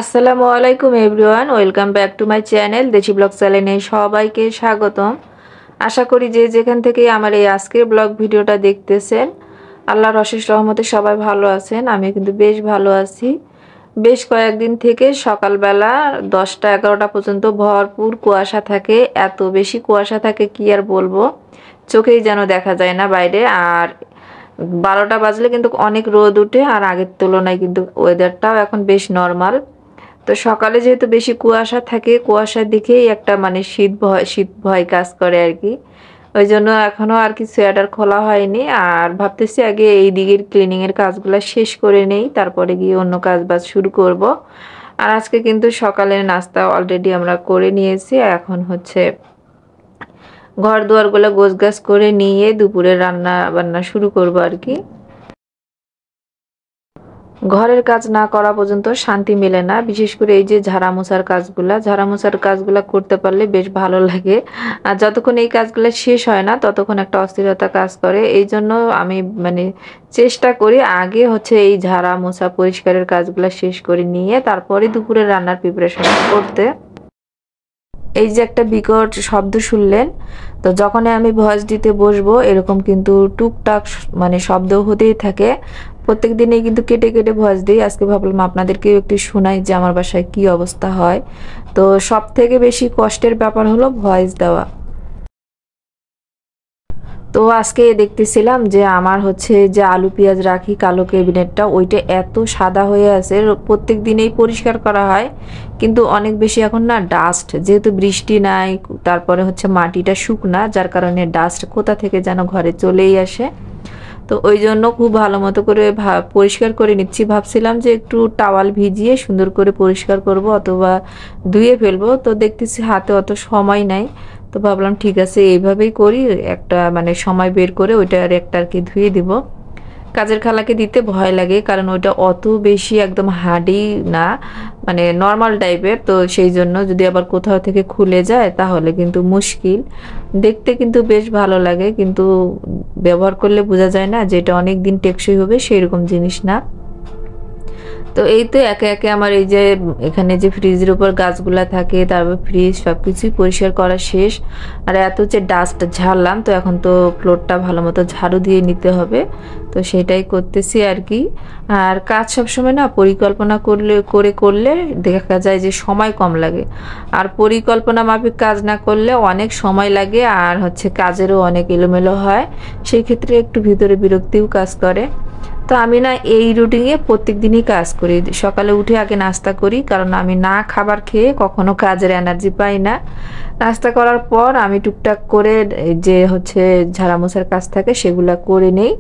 আসসালামু আলাইকুম everyone, welcome back to my channel দেশি ব্লগ চ্যানেলে সবাইকে স্বাগতম। আশা করি যে যেখান থেকে আমার এই আজকের ব্লগ ভিডিওটা দেখতেছেন আল্লাহর অশেষ রহমতে সবাই ভালো আছেন। আমি কিন্তু বেশ ভালো আছি। বেশ কয়েকদিন থেকে সকালবেলা 10টা-11টা পর্যন্ত ভরপুর কুয়াশা থাকে, এত বেশি কুয়াশা থাকে কি আর বলবো, চোখেই যেন দেখা যায় না বাইরে। আর 12টা বাজলে কিন্তু অনেক রোদ উঠে, আর আগের তুলনায় কিন্তু ওয়েদারটাও এখন বেশ নর্মাল। তো সকালে যেহেতু বেশি কুয়াশা থাকে, কুয়াশার দিকেই একটা মানে শীত ভয় কাজ করে আর কি। ওই জন্য এখনো আর কি সোয়েটার খোলা হয়নি, আর ভাবতেছি আগে এই দিকের ক্লিনিং এর কাজগুলো শেষ করে নেই, তারপরে গিয়ে অন্য কাজ বাজ শুরু করব। আর আজকে কিন্তু সকালের নাস্তা অলরেডি আমরা করে নিয়েছি, এখন হচ্ছে ঘর দুয়ারগুলো গোছগাছ করে নিয়ে দুপুরে রান্না বান্না শুরু করব আর কি। ঘরের কাজ না করা পর্যন্ত শান্তি মেলে না, বিশেষ করে এই যে ঝাড়া মোছার কাজগুলা করতে পারলে বেশ ভালো লাগে। আর যতক্ষণ এই কাজগুলো শেষ হয় না ততক্ষণ একটা অস্থিরতা কাজ করে। এই জন্য আমি মানে চেষ্টা করি আগে হচ্ছে এই ঝাড়া মোছা পরিষ্কারের কাজগুলো শেষ করে নিয়ে তারপরে দুপুরে রান্নার প্রিপারেশন করতে। এই যে একটা বিকট শব্দ শুনলেন, তো যখনই আমি ভয়েস দিতে বসবো এরকম কিন্তু টুকটাক মানে শব্দ হতেই থাকে। প্রত্যেক দিনই কিন্তু কেটে কেটে ভয়েস দিই, আজকে ভাবলাম আপনাদেরকেও একটু শোনাই যে আমার বাসায় কি অবস্থা হয়। তো সব থেকে বেশি কষ্টের ব্যাপার হলো ভয়েস দেওয়া। তো আজকে দেখতেছিলাম যে আমার হচ্ছে যে আলু পেঁয়াজ রাখি কালো ক্যাবিনেটটা, ওইটা এত সাদা হয়ে আছে, প্রত্যেক দিনেই পরিষ্কার করা হয় কিন্তু অনেক বেশি এখন না ডাস্ট, যেহেতু বৃষ্টি নাই, তারপরে হচ্ছে মাটিটা শুকনা, যার কারণে ডাস্ট কোথা থেকে যেন ঘরে চলেই আসে। তো ওই জন্য খুব ভালো মতো করে পরিষ্কার করে নিচ্ছি। ভাবছিলাম যে একটু টাওয়াল ভিজিয়ে সুন্দর করে পরিষ্কার করব অথবা ধুয়ে ফেলবো, তো দেখতেছি হাতে অত সময় নাই। তো ভাবলাম ঠিক আছে এইভাবেই করি, একটা মানে সময় বের করে ওইটা আর একটা আর কি ধুয়ে দিব। কাজের খালাকে দিতে ভয় লাগে, কারণ ওইটা অত বেশি একদম হার্ডি না, মানে নর্মাল টাইপের, তো সেই জন্য যদি আবার কোথাও থেকে খুলে যায় তাহলে কিন্তু মুশকিল। দেখতে কিন্তু বেশ ভালো লাগে, কিন্তু ব্যবহার করলে বোঝা যায় না যে এটা অনেক দিন টেকসই হবে, সেই রকম জিনিস না। তো এই তো একে একে আমার এই যে এখানে যে ফ্রিজের উপর গাছগুলা থাকে, তারপর ফ্রিজ সবকিছুই পরিষ্কার করা শেষ। আর এত হচ্ছে ডাস্ট ঝাড়লাম, তো এখন তো ফ্লোরটা ভালো মতো ঝাড়ু দিয়ে নিতে হবে, তো সেটাই করতেছি আর কি। আর কাজ সবসময় না পরিকল্পনা করলে দেখা যায় যে সময় কম লাগে, আর পরিকল্পনা মাফিক কাজ না করলে অনেক সময় লাগে, আর হচ্ছে কাজেরও অনেক এলোমেলো হয়, সেই ক্ষেত্রে একটু ভিতরে বিরক্তিও কাজ করে। তো আমি না এই রুটিনে প্রত্যেক দিনই কাজ করি, সকালে উঠে আগে নাস্তা করি, কারণ আমি না খাবার খেয়ে কখনো কাজের এনার্জি পাই না। নাস্তা করার পর আমি টুকটাক করে যে হচ্ছে ঝাড়া মোছার কাজ থাকে সেগুলা করে নেই,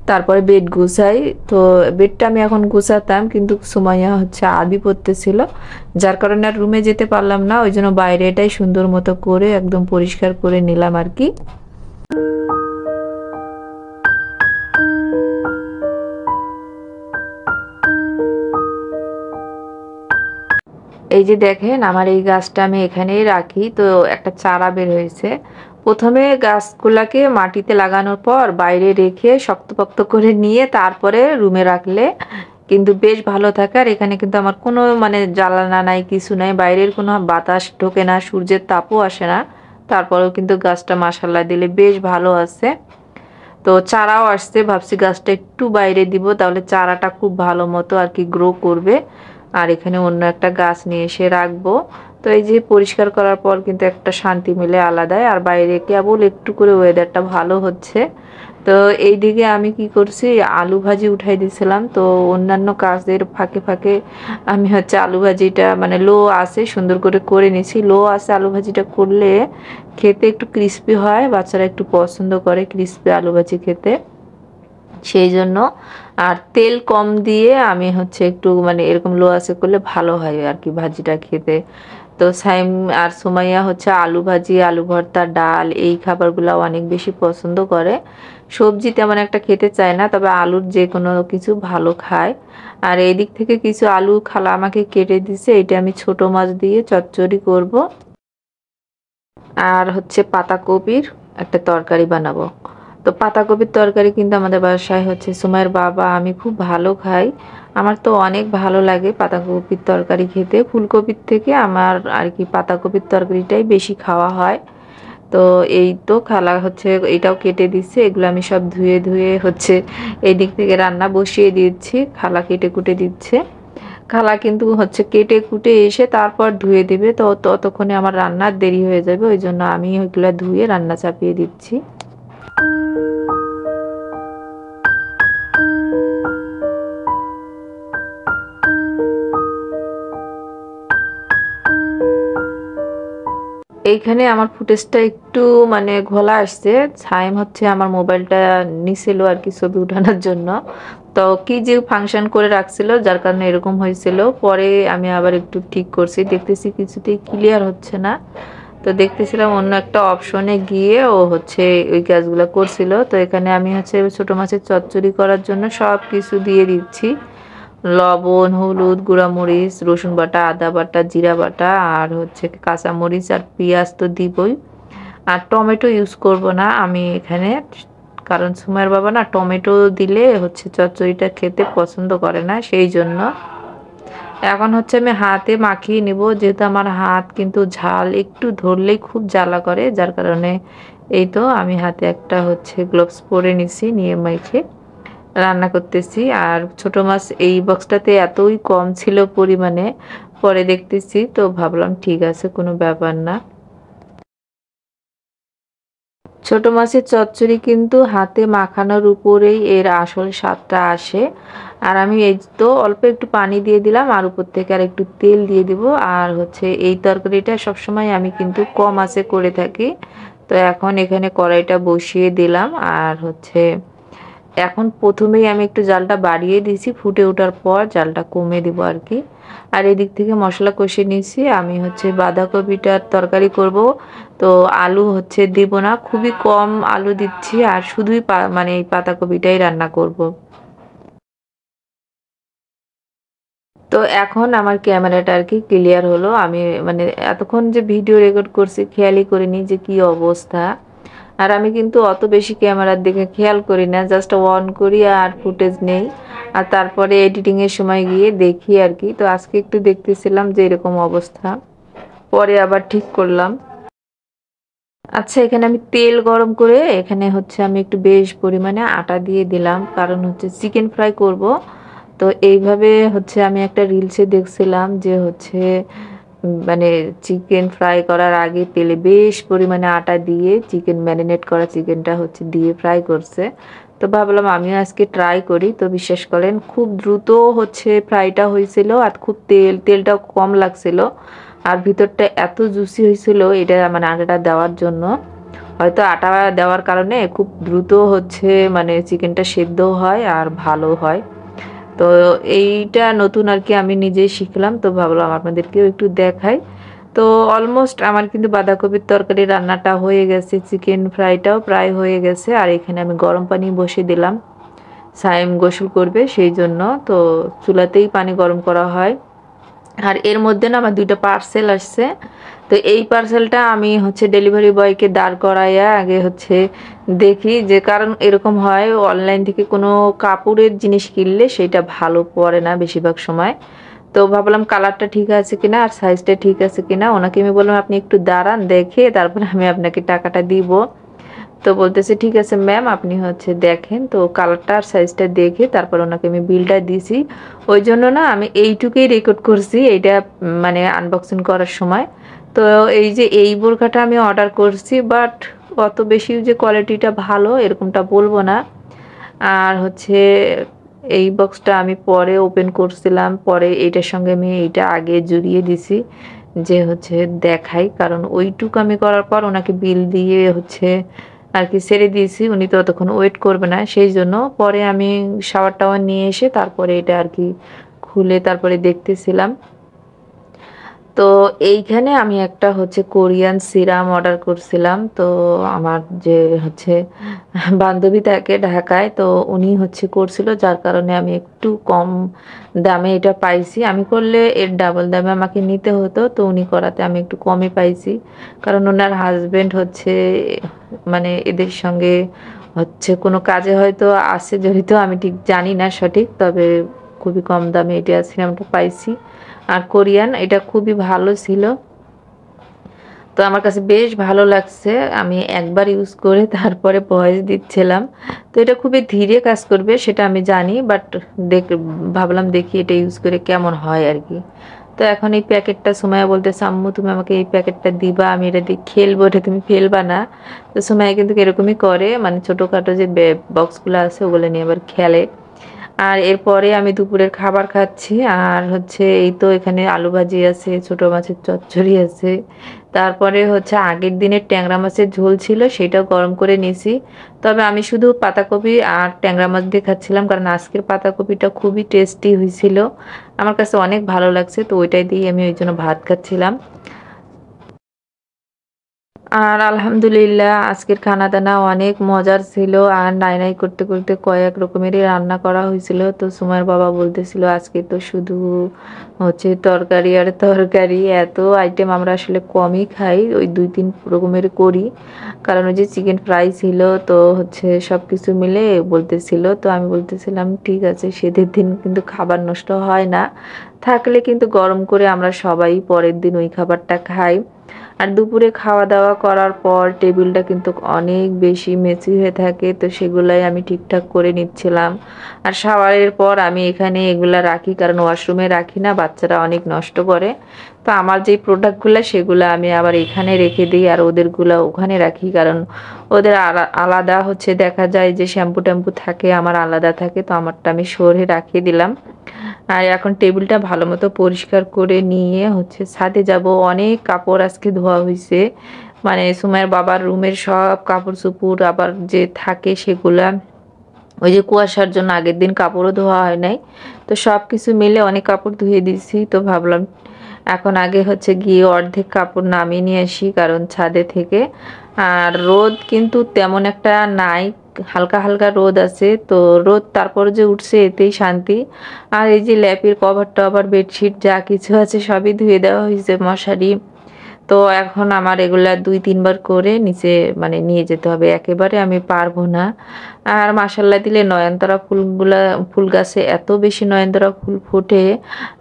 তারপরে বেড গুছাই। তো বেডটা আমি এখন গুছাতাম, কিন্তু সুমাইয়া হচ্ছে আরবি পড়তেছিল, যার কারণে আর রুমে যেতে পারলাম না, ওই জন্য বাইরে এটাই সুন্দর মতো করে একদম পরিষ্কার করে নিলাম আর কি। এই যে দেখেন আমার এই গাছটা আমি এখানেই রাখি, তো একটা চারা বের হয়েছে। প্রথমে গাছগুলাকে মাটিতে লাগানোর পর বাইরে রেখে শক্তপোক্ত করে নিয়ে তারপরে রুমে রাখলে কিন্তু বেশ ভালো থাকে। আর এখানে কিন্তু আমার কোনো মানে জ্বালানা নাই, কিছু নাই, বাইরের কোনো বাতাস ঢোকে না, সূর্যের তাপও আসে না, তারপরেও কিন্তু গাছটা মাশাআল্লাহ দিলে বেশ ভালো আছে। তো চারাও আসছে, ভাবছি গাছটা একটু বাইরে দিব, তাহলে চারাটা খুব ভালো মতো আর কি গ্রো করবে। আর এখানে অন্য একটা গাছ নিয়ে এসে রাখবো। তো এই যে পরিষ্কার করার পর কিন্তু একটা শান্তি মিলে আলাদাই, আর বাইরে কেবল একটু করে ওয়েদারটা ভালো হচ্ছে। তো এইদিকে আমি কি করছি, আলু ভাজি উঠাই দিয়েছিলাম, তো অন্যান্য কাজের ফাঁকে ফাঁকে আমি হচ্ছে আলু ভাজিটা মানে লো আছে সুন্দর করে নিছি। লো আছে আলু ভাজিটা করলে খেতে একটু ক্রিস্পি হয়, বাচ্চারা একটু পছন্দ করে ক্রিস্পি আলু ভাজি খেতে, সেই জন্য। আর তেল কম দিয়ে আমি হচ্ছে একটু মানে এরকম লো আছে করলে ভালো হয় আর কি ভাজিটা খেতে। তো সাইম আর সুমাইয়া হচ্ছে আলু ভাজি, আলু ভর্তা, ডাল, এই খাবারগুলো অনেক বেশি পছন্দ করে। সবজি তেমন একটা খেতে চায় না, তবে আলুর যে কোনো কিছু ভালো খায়। আর এই দিক থেকে কিছু আলু খালা আমাকে কেটে দিছে, এটা আমি ছোট মাছ দিয়ে চচ্চড়ি করব, আর হচ্ছে পাতাকপির একটা তরকারি বানাবো। তো পাতাকপির তরকারি কিন্তু আমাদের বাসায় হচ্ছে সুমাইয়ের বাবা আমি খুব ভালো খাই। আমার তো অনেক ভালো লাগে পাতাকপির তরকারি খেতে। ফুলকপির থেকে আমার আর কি পাতাকপির তরকারিটাই বেশি খাওয়া হয়। তো এই তো খালা হচ্ছে এটাও কেটে দিচ্ছে, এগুলো আমি সব ধুয়ে ধুয়ে হচ্ছে এই দিক থেকে রান্না বসিয়ে দিচ্ছি, খালা কেটে কুটে দিচ্ছে। খালা কিন্তু হচ্ছে কেটে কুটে এসে তারপর ধুয়ে দিবে, তো ততক্ষণে আমার রান্নার দেরি হয়ে যাবে, ওই জন্য আমি ওইগুলো ধুয়ে রান্না চাপিয়ে দিচ্ছি। এইখানে আমার ফুটেজটা একটু মানে ঘোলা আসছে, সাইম হচ্ছে আমার মোবাইলটা নিছিল আর কি ছবি উঠানোর জন্য। তো কি যে ফাংশন করে রাখছিল যার কারণে এরকম হয়েছিল, পরে আমি আবার একটু ঠিক করছি, দেখতেছি কিছুতেই ক্লিয়ার হচ্ছে না। তো দেখতেছিলাম অন্য একটা অপশনে গিয়ে ও হচ্ছে ওই কাজগুলো করছিল। তো এখানে আমি হচ্ছে ছোট মাছের চচ্চড়ি করার জন্য সব কিছু দিয়ে দিচ্ছি, লবণ, হলুদ, গুঁড়ামরিচ, রসুন বাটা, আদা বাটা, জিরা বাটা, আর হচ্ছে কাঁচামরিচ আর পেঁয়াজ তো দিবই। আর টমেটো ইউজ করব না আমি এখানে, কারণ সুমাইয়ের বাবা না টমেটো দিলে হচ্ছে চচ্চড়িটা খেতে পছন্দ করে না, সেই জন্য। এখন হচ্ছে আমি হাতে মাখিয়ে নিব, যেহেতু আমার হাত কিন্তু ঝাল একটু ধরলেই খুব জ্বালা করে, যার কারণে এই তো আমি হাতে একটা হচ্ছে গ্লোভস পরে নিছি, নিয়ে মেখে রান্না করতেছি। আর ছোট মাছ এই বক্সটাতে এতই কম ছিল পরিমাণে, পরে দেখতেছি তো ভাবলাম ঠিক আছে কোনো ব্যাপার না। ছোট মাছের চচ্চড়ি কিন্তু হাতে মাখানোর উপরেই এর আসল স্বাদটা আসে। আর আমি এই তো অল্প একটু পানি দিয়ে দিলাম, আর উপর থেকে আর একটু তেল দিয়ে দিব। আর হচ্ছে এই তরকারিটা সবসময় আমি কিন্তু কম আঁচে করে থাকি। তো এখন এখানে কড়াইটা বসিয়ে দিলাম, আর হচ্ছে এখন প্রথমেই আমি একটু জালটা বাড়িয়ে দিয়েছি, ফুটে ওঠার পর জালটা কমে দিব আর কি। আর এদিক থেকে মশলা কষিয়ে নিয়েছি, আমি হচ্ছে বাঁধাকপিটার তরকারি করব। তো আলু হচ্ছে দিব না, খুবই কম আলু দিচ্ছি, আর শুধুই মানে এই পাতাকপিটাই রান্না করব। তো এখন আমার ক্যামেরাটা আর কি ক্লিয়ার হলো। আমি মানে এতক্ষণ যে ভিডিও রেকর্ড করছি খেয়ালই করিনি যে কি অবস্থা। আর আমি কিন্তু অত বেশি ক্যামেরার দিকে খেয়াল করি না, জাস্ট অন করি আর ফুটেজ নেই, আর তারপরে এডিটিং এর সময় গিয়ে দেখি আর কি। তো আজকে একটু দেখতেছিলাম যে এরকম অবস্থা, পরে আবার ঠিক করলাম। আচ্ছা, এখানে আমি তেল গরম করে এখানে হচ্ছে আমি একটু বেশ পরিমাণে আটা দিয়ে দিলাম, কারণ হচ্ছে চিকেন ফ্রাই করব। তো এইভাবে হচ্ছে আমি একটা রিলসে দেখছিলাম যে হচ্ছে মানে চিকেন ফ্রাই করার আগে তেলে বেশ পরিমাণে আটা দিয়ে চিকেন ম্যারিনেট করা চিকেনটা হচ্ছে দিয়ে ফ্রাই করছে। তো ভাবলাম আমিও আজকে ট্রাই করি। তো বিশ্বাস করেন খুব দ্রুত হচ্ছে ফ্রাইটা হয়েছিল, আর খুব তেলটাও কম লাগছিল, আর ভিতরটা এত জুসি হয়েছিল এটা মানে আটাটা দেওয়ার জন্য। হয়তো আটা দেওয়ার কারণে খুব দ্রুত হচ্ছে মানে চিকেনটা সেদ্ধ হয় আর ভালো হয়। তো এইটা নতুন আর কি আমি নিজেই শিখলাম, তো ভাবলাম আপনাদেরকেও একটু দেখাই। তো অলমোস্ট আমার কিন্তু বাঁধাকপির তরকারি রান্নাটা হয়ে গেছে, চিকেন ফ্রাইটাও প্রায় হয়ে গেছে। আর এখানে আমি গরম পানি বসিয়ে দিলাম, সাইম গোসল করবে সেই জন্য। তো চুলাতেই পানি গরম করা হয়। আর এর মধ্যে না আমার 2টা পার্সেল আসছে। তো এই পার্সেলটা আমি হচ্ছে ডেলিভারি বয়কে দাঁড় করাইয়া আগে হচ্ছে দেখি, যে কারণ এরকম হয় অনলাইন থেকে কোনো কাপড়ের জিনিস কিনলে সেটা ভালো পড়ে না বেশিরভাগ সময়। তো ভাবলাম কালারটা ঠিক আছে কিনা আর সাইজটা ঠিক আছে কিনা, ওনাকে আমি বললাম আপনি একটু দাঁড়ান দেখে তারপরে আমি আপনাকে টাকাটা দিব। তো বলতেছে ঠিক আছে ম্যাম আপনি হচ্ছে দেখেন। তো কালারটা আর সাইজটা দেখে তারপর ওনাকে আমি বিলটা দিছি। ওই জন্য না আমি এইটুকুই রেকর্ড করছি এইটা মানে আনবক্সিং করার সময়। তো এই যে এই বোরখাটা আমি অর্ডার করছি, বাট অত বেশি যে কোয়ালিটিটা ভালো এরকমটা বলবো না। আর হচ্ছে এই বক্সটা আমি পরে ওপেন করছিলাম, পরে এইটার সঙ্গে আমি এইটা আগে জুড়িয়ে দিছি যে হচ্ছে দেখাই, কারণ ওইটুকু আমি করার পর ওনাকে বিল দিয়ে হচ্ছে আর কি ছেড়ে দিয়েছি, উনি তো ততক্ষণ ওয়েট করবে না, সেই জন্য পরে আমি শাওয়ার টাওয়ার নিয়ে এসে তারপরে এটা আর কি খুলে তারপরে দেখতেছিলাম। তো এইখানে আমি একটা হচ্ছে কোরিয়ান সিরাম অর্ডার করছিলাম। তো আমার যে হচ্ছে বান্ধবী থাকে ঢাকায়, তো উনি হচ্ছে করছিল, যার কারণে আমি একটু কম দামে এটা পাইছি। আমি করলে এর ডাবল দামে আমাকে নিতে হতো, তো উনি করাতে আমি একটু কমই পাইছি, কারণ ওনার হাজবেন্ড হচ্ছে মানে এদের সঙ্গে হচ্ছে কোনো কাজে হয়তো আছে জড়িত, আমি ঠিক জানি না সঠিক, তবে খুবই কম দামে এটা সিনেমাটা পাইছি। আর কোরিয়ান এটা খুবই ভালো ছিল, তো আমার কাছে বেশ ভালো লাগছে। আমি একবার ইউজ করে তারপরে ভয়েস দিচ্ছিলাম। তো এটা খুবই ধীরে কাজ করবে সেটা আমি জানি, বাট ভাবলাম দেখি এটা ইউজ করে কেমন হয় আর কি। তো এখন এই প্যাকেটটা সুমাইয়া বলতেছে, আম্মু তুমি আমাকে এই প্যাকেটটা দিবা, আমি এটা দিয়ে খেলবো, এটা তুমি ফেলবা না। তো সুমাইয়া কিন্তু এরকমই করে, মানে ছোটোখাটো যে বক্সগুলো আছে ওগুলো নিয়ে আবার খেলে। আর এরপরে আমি দুপুরের খাবার খাচ্ছি। আর হচ্ছে এই তো এখানে আলু ভাজি আছে, ছোট মাছের চচ্চড়ি আছে, তারপরে হচ্ছে আগের দিনের ট্যাংরা মাছের ঝোল ছিল সেটাও গরম করে নিয়েছি। তবে আমি শুধু পাতাকপি আর ট্যাংরা মাছ দিয়ে খাচ্ছিলাম, কারণ আজকের পাতাকপিটা খুবই টেস্টি হয়েছিল, আমার কাছে অনেক ভালো লাগছে, তো ওইটাই দিয়ে আমি ওই জন্য ভাত খাচ্ছিলাম। আর আলহামদুলিল্লাহ আজকের খানা দানা অনেক মজার ছিল। আর নাই নাই করতে করতে কয়েক রকমেরই রান্না করা হয়েছিল। তো সুমাইয়ের বাবা বলতেছিল আজকে তো শুধু হচ্ছে তরকারি আর তরকারি, এত আইটেম আমরা আসলে কমই খাই, ওই 2-3 রকমের করি, কারণ ওই যে চিকেন ফ্রাই ছিল, তো হচ্ছে সব কিছু মিলে বলতেছিল। তো আমি বলতেছিলাম ঠিক আছে, সেদের দিন কিন্তু খাবার নষ্ট হয় না, থাকলে কিন্তু গরম করে আমরা সবাই পরের দিন ওই খাবারটা খাই। আর দুপুরে খাওয়া দাওয়া করার পর টেবিলটা কিন্তু অনেক বেশি মেসি হয়ে থাকে, তো সেগুলাই আমি ঠিকঠাক করে নিচ্ছিলাম। আর শাওয়ারের পর আমি এখানে এগুলা রাখি, কারণ ওয়াশরুমে রাখি না, বাচ্চারা অনেক নষ্ট করে। তো আমার যেই প্রোডাক্টগুলো সেগুলো আমি আবার এখানে রেখে দিই, আর ওদেরগুলো ওখানে রাখি, কারণ ওদের আলাদা হচ্ছে দেখা যায় যে শ্যাম্পু ট্যাম্পু থাকে, আমার আলাদা থাকে, তো আমারটা আমি সরে রাখিয়ে দিলাম। আর এখন টেবিলটা ভালো মতো পরিষ্কার করে নিয়ে হচ্ছে ছাদে যাব। অনেক কাপড় আজকে ধোয়া হয়েছে, মানে সুমাইয়ের বাবার রুমের সব কাপড় চোপড় আবার যে থাকে সেগুলা, ওই যে কুয়াশার জন্য আগের দিন কাপড়ও ধোয়া হয় নাই, তো সব কিছু মিলে অনেক কাপড় ধুয়ে দিছি। তো ভাবলাম এখন আগে হচ্ছে গিয়ে অর্ধেক কাপড় নামিয়ে নিয়ে আসি, কারণ ছাদে থেকে। আর রোদ কিন্তু তেমন একটা নাই, হালকা হালকা রোদ আছে, তো রোদ তারপর যে উঠছে এতেই শান্তি। আর এই যে ল্যাপের কভার টভার বেডশিট যা কিছু আছে সবই ধুয়ে দেওয়া হয়েছে, মশারি। তো এখন আমার এগুলা 2-3 বার করে নিচে মানে নিয়ে যেতে হবে, একেবারে আমি পারবো না। আর মাশাল্লাহ দিলে নয়নতারা ফুলগুলা, ফুল গাছে এত বেশি নয়নতারা ফুল ফোটে,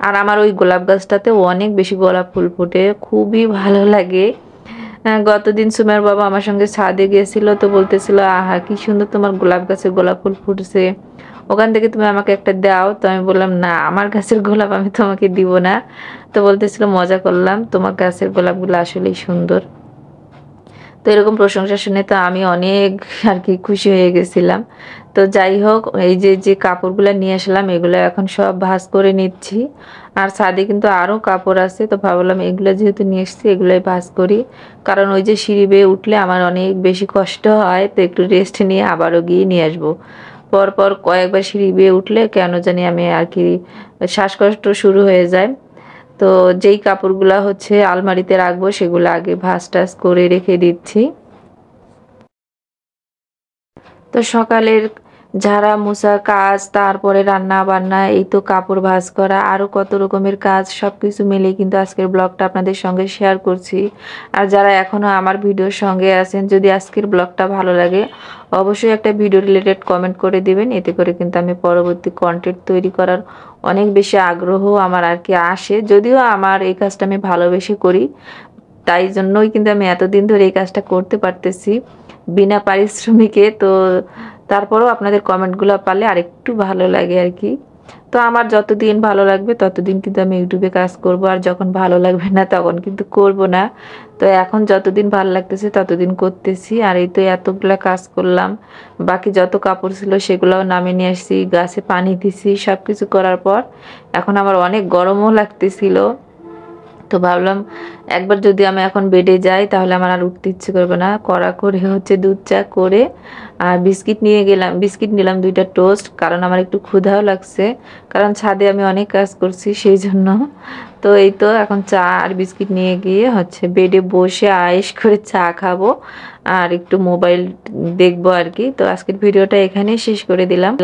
আর আমার ওই গোলাপ গাছটাতে অনেক বেশি গোলাপ ফুল ফোটে, খুবই ভালো লাগে। গতদিন সুমের বাবা আমার সঙ্গে ছাদে গিয়েছিল, তো বলতেছিল আহা কি সুন্দর তোমার গোলাপ গাছে গোলাপ ফুল ফুটছে, ওখান থেকে তুমি আমাকে একটা দাও। তো আমি বললাম না, আমার গাছের গোলাপ আমি তোমাকে দিব না। তো বলতেছিল মজা করলাম, তোমার গাছের গোলাপগুলো আসলেই সুন্দর। তো এরকম প্রশংসা শুনে তো আমি অনেক আর কি খুশি হয়ে গেছিলাম। তো যাই হোক, এই যে যে কাপড়গুলো নিয়ে আসলাম এগুলো এখন সব ভাঁজ করে নিচ্ছি। আর ছাদে কিন্তু আরও কাপড় আছে, তো ভাবলাম এগুলো যেহেতু নিয়ে এসছি এগুলোই ভাঁজ করি, কারণ ওই যে সিঁড়ি বেয়ে উঠলে আমার অনেক বেশি কষ্ট হয়, তো একটু রেস্ট নিয়ে আবারও গিয়ে নিয়ে আসবো। পরপর কয়েকবার সিঁড়ি বেয়ে উঠলে কেন জানি আমি আর কি শ্বাসকষ্ট শুরু হয়ে যায়। তো যেই কাপড়গুলা হচ্ছে আলমারিতে রাখবো সেগুলো আগে ভাঁজ টাজ করে রেখে দিচ্ছি। তো সকালের ঝাড়া মোছা কাজ, তারপরে রান্না বান্না, এই তো কাপড় ভাঁজ করা, আরও কত রকমের কাজ, সব কিছু মিলে কিন্তু আজকের ব্লগটা আপনাদের সঙ্গে শেয়ার করছি। আর যারা এখনও আমার ভিডিওর সঙ্গে আছেন, যদি আজকের ব্লগটা ভালো লাগে অবশ্যই একটা ভিডিও রিলেটেড কমেন্ট করে দিবেন, এতে করে কিন্তু আমি পরবর্তী কন্টেন্ট তৈরি করার অনেক বেশি আগ্রহ আমার আর কি আসে। যদিও আমার এই কাজটা আমি ভালোবেসে করি, তাই জন্যই কিন্তু আমি এতদিন ধরে এই কাজটা করতে পারতেছি বিনা পারিশ্রমিকে। তো তারপরেও আপনাদের কমেন্টগুলো পারলে আরেকটু ভালো লাগে আর কি। তো আমার যতদিন ভালো লাগবে ততদিন কিন্তু আমি ইউটিউবে কাজ করব, আর যখন ভালো লাগবে না তখন কিন্তু করব না। তো এখন যতদিন ভালো লাগতেছে ততদিন করতেছি। আর এই তো এতগুলা কাজ করলাম, বাকি যত কাপড় ছিল সেগুলোও নামিয়ে নিয়ে আসছি, গাছে পানি দিছি, সব কিছু করার পর এখন আমার অনেক গরমও লাগতেছিল। তো ভাবলাম একবার যদি আমি এখন বেডে যাই তাহলে আমার আর উঠতে ইচ্ছে করবে না, কড়া করে হচ্ছে দুধ চা করে আর বিস্কিট নিয়ে গেলাম, বিস্কিট নিলাম 2টা টোস্ট, কারণ আমার একটু ক্ষুধাও লাগছে, কারণ ছাদে আমি অনেক কাজ করছি সেই জন্য। তো এই তো এখন চা আর বিস্কিট নিয়ে গিয়ে হচ্ছে বেডে বসে আয়েশ করে চা খাবো আর একটু মোবাইল দেখবো আর কি। তো আজকের ভিডিওটা এখানেই শেষ করে দিলাম।